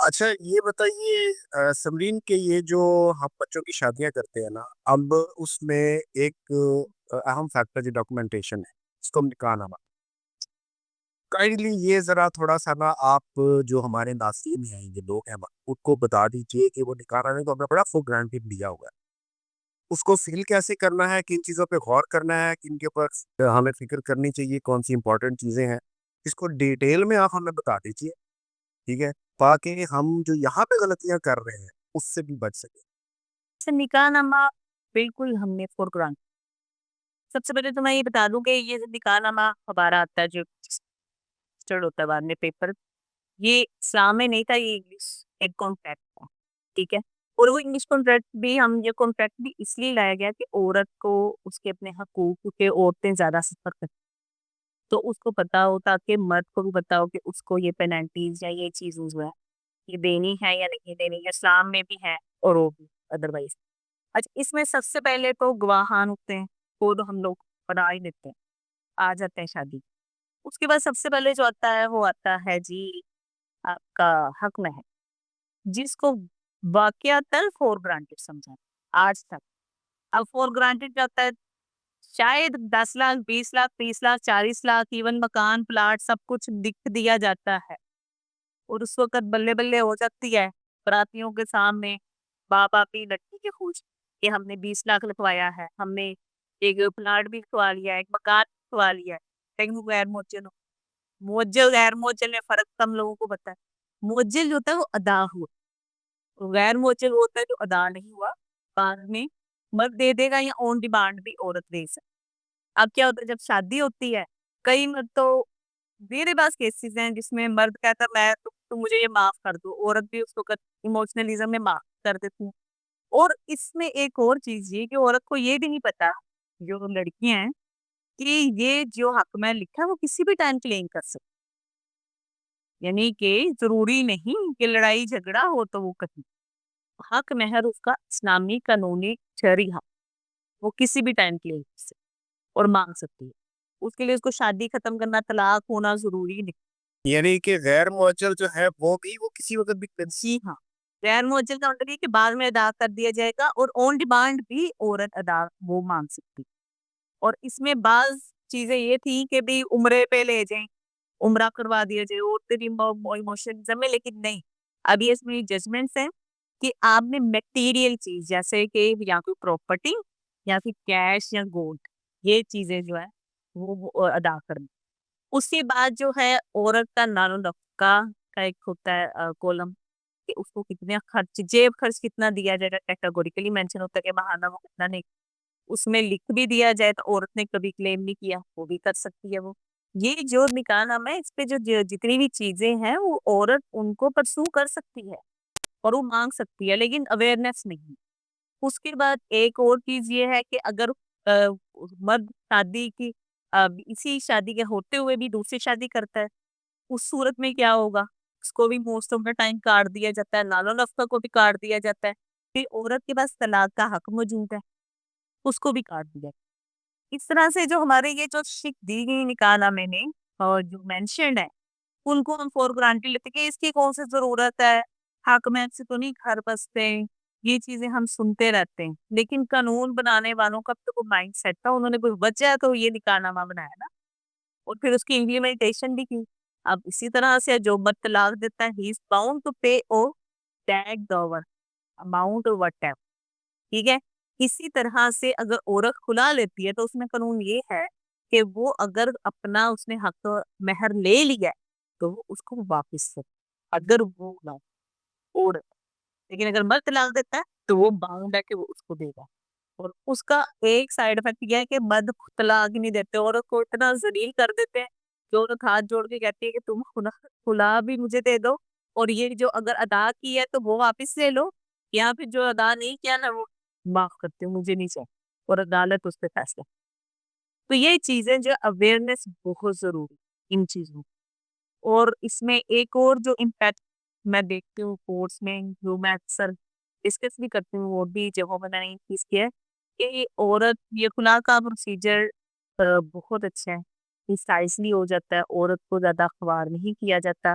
اچھا یہ بتائیے سمرین کہ یہ جو ہم بچوں کی شادیاں کرتے ہیں نا، اب اس میں ایک اہم فیکٹر جو ڈاکومنٹیشن ہے، اس کو ہم نکاح نامہ، کائنڈلی یہ ذرا تھوڑا سا نا آپ جو ہمارے ناظرین میں آئیں گے لوگ ہیں ان کو بتا دیجئے کہ وہ نکاح نامے کو ہم نے بڑا فور گرانٹیڈ لیا ہوا ہے. اس کو فیل کیسے کرنا ہے، کن چیزوں پہ غور کرنا ہے، کن کے اوپر ہمیں فکر کرنی چاہیے، کون سی امپورٹنٹ چیزیں ہیں، اس کو ڈیٹیل میں آپ ہمیں بتا دیجئے. ٹھیک ہے، تاکہ ہم جو یہاں پہ غلطیاں کر رہے ہیں اس سے بھی بچ سکیں. نکاح نامہ بالکل ہم نے فور گرانٹ. سب سے پہلے تو میں یہ بتا دوں کہ یہ جو نکاح نامہ ہمارا آتا ہے جو رجسٹرڈ ہوتا ہے بعد میں پیپر، یہ اسلام میں نہیں تھا، یہ انگلش ایک کانٹریکٹ تھا. ٹھیک ہے، اور وہ انگلش کانٹریکٹ بھی ہم یہ کانٹریکٹ بھی اس لیے لایا گیا کہ عورت کو اس کے اپنے حقوق، کیونکہ عورتیں زیادہ سفر کرتی تو اس کو پتا ہو، تاکہ مرد کو بھی پتا ہو کہ اس کو یہ پینلٹیز یا یہ چیز جو ہے یہ دینی ہے یا نہیں دینی ہے. اسلام میں بھی ہے اور وہ بھی ادروائز. اچھا، اس میں سب سے پہلے تو گواہان ہوتے ہیں، وہ تو ہم لوگ بنا ہی دیتے ہیں، آ جاتے ہیں شادی. اس کے بعد سب سے پہلے جو آتا ہے وہ آتا ہے جی آپ کا حق مہر، جس کو واقعتاً فور گرانٹیڈ سمجھا آج تک. اب فور گرانٹیڈ کیا ہوتا ہے؟ شاید 10 لاکھ 20 لاکھ 30 لاکھ 40 لاکھ ایون مکان پلاٹ سب کچھ لکھ دیا جاتا ہے، اور اس وقت بلے بلے ہو جاتی ہے براتیوں کے سامنے باپ باپی لڑکی کے خوش کہ ہم نے 20 لاکھ لکھوایا ہے، ہم نے ایک پلاٹ بھی لکھوا لیا ہے، ایک مکان بھی لکھوا لیا ہے. لیکن وہ غیر موجل ہو. موجل غیر موجل میں فرق کم لوگوں کو پتا ہے. موجل جو ہوتا ہے وہ ادا ہوا، غیر موجل ہوتا ہے جو ادا نہیں ہوا، بعد میں مرد دے دے گا یا اون ڈیمانڈ بھی عورت دے سکتی. اب کیا ہوتا ہے جب شادی ہوتی ہے، کئی مرد تو میرے پاس کیسز ہیں جس میں مرد کہتا ہے میں تو مجھے یہ معاف کر دو، عورت بھی اس کو ایموشنلزم میں معاف کر دیتی ہوں. اور اس میں ایک اور چیز یہ کہ عورت کو یہ بھی نہیں پتا، جو لڑکیاں ہیں، کہ یہ جو حق میں لکھا ہے وہ کسی بھی ٹائم کلیم کر سکتی. یعنی کہ ضروری نہیں کہ لڑائی جھگڑا ہو تو وہ کہیں حق مہر اس کا اسلامی قانونی شرعی حق، وہ کسی بھی ٹائم کلیم کر سکتی اور مانگ سکتی ہے. اس کے لیے اس کو شادی ختم کرنا، طلاق ہونا ضروری نہیں. یعنی کہ غیر معجل جو ہے وہ بھی وہ کسی وقت بھی جی ہاں، غیر معجل کا مطلب یہ کہ بعد میں ادا کر دیا جائے گا، اور آن ڈیمانڈ بھی عورت ادا وہ مانگ سکتی. اور اس میں بعض چیزیں یہ تھی کہ بھی عمرے پہ لے جائیں، عمرہ کروا دیا جائے، عورتیں بھی ایموشنزم میں، لیکن نہیں. ابھی اس میں ججمنٹس ہیں کہ آپ نے میٹیریل چیز جیسے کہ یا کوئی پراپرٹی یا پھر کیش یا گولڈ، یہ چیزیں جو ہے وہ ادا کرنی. اس کے بعد جو ہے عورت کا نان و نفقہ کا ایک ہوتا ہے کولم، کہ اس کو کتنے خرچ، جیب خرچ کتنا دیا جائے گا، کیٹاگوریکلی مینشن ہوتا ہے کہ ماہانہ وہ کتنا نہیں. اس میں لکھ بھی دیا جائے تو عورت نے کبھی کلیم نہیں کیا، وہ بھی کر سکتی ہے. وہ یہ جو نکاح نامہ ہے اس پہ جو جتنی بھی چیزیں ہیں وہ عورت ان کو پرسو کر سکتی ہے اور وہ مانگ سکتی ہے، لیکن اویئرنیس نہیں. اس کے بعد ایک اور چیز یہ ہے کہ اگر مرد شادی کی اسی شادی کے ہوتے ہوئے بھی دوسری شادی کرتا ہے، اس صورت میں کیا ہوگا؟ اس کو بھی موسٹ آف دا ٹائم کاٹ دیا جاتا ہے، نان و نفقہ کو بھی کاٹ دیا جاتا ہے. پھر عورت کے پاس طلاق کا حق موجود ہے، اس کو بھی کاٹ دیا. اس طرح سے جو ہمارے یہ جو شک دی گئی نکاح نامے نے اور جو مینشنڈ ہے ان کو ہم فور گرانٹیڈ لیتے کہ اس کی کون سی ضرورت ہے، حق میں سے تو نہیں گھر بستے. یہ چیزیں ہم سنتے رہتے ہیں، لیکن قانون بنانے والوں کا تو مائنڈ سیٹ تھا، انہوں نے کوئی وجہ تو یہ نکاح نامہ بنایا نا، اور پھر اس کی امپلیمنٹیشن بھی کی. اب اسی طرح سے جو مرد طلاق دیتا ہے he is bound to pay او that dower amount whatever. ٹھیک ہے، اسی طرح سے اگر عورت کھلا لیتی ہے تو اس میں قانون یہ ہے کہ وہ اگر اپنا اس نے حق مہر لے لیا ہے تو وہ اس کو واپس کرے، اگر وہ نہ عورت. لیکن اگر مرد طلاق دیتا ہے تو وہ باؤنڈ ہے کہ وہ اس کو دے گا. اور اس کا ایک سائیڈ افیکٹ یہ ہے کہ مرد طلاق ہی نہیں دیتے، عورت کو اتنا ذلیل کر دیتے ہیں کہ عورت ہاتھ جوڑ کے کہتی ہے کہ تم کھلا بھی مجھے دے دو، اور یہ جو اگر ادا کی ہے تو وہ واپس لے لو، یا پھر جو ادا نہیں کیا نا وہ معاف کرتے ہو، مجھے نہیں چاہیے، اور عدالت اس پہ فیصلہ. تو یہ چیزیں جو اویئرنیس بہت ضروری ان چیزوں. اور اس میں ایک اور جو امپیکٹ میں دیکھتی ہوں کورس میں، جو میں اکثر ڈسکس بھی کرتی ہوں وہ بھی جگہوں میں نے چیز کیا ہے کہ یہ عورت یہ خلا کا پروسیجر بہت اچھا ہے، سائزلی ہو جاتا ہے، عورت کو زیادہ خوار نہیں کیا جاتا.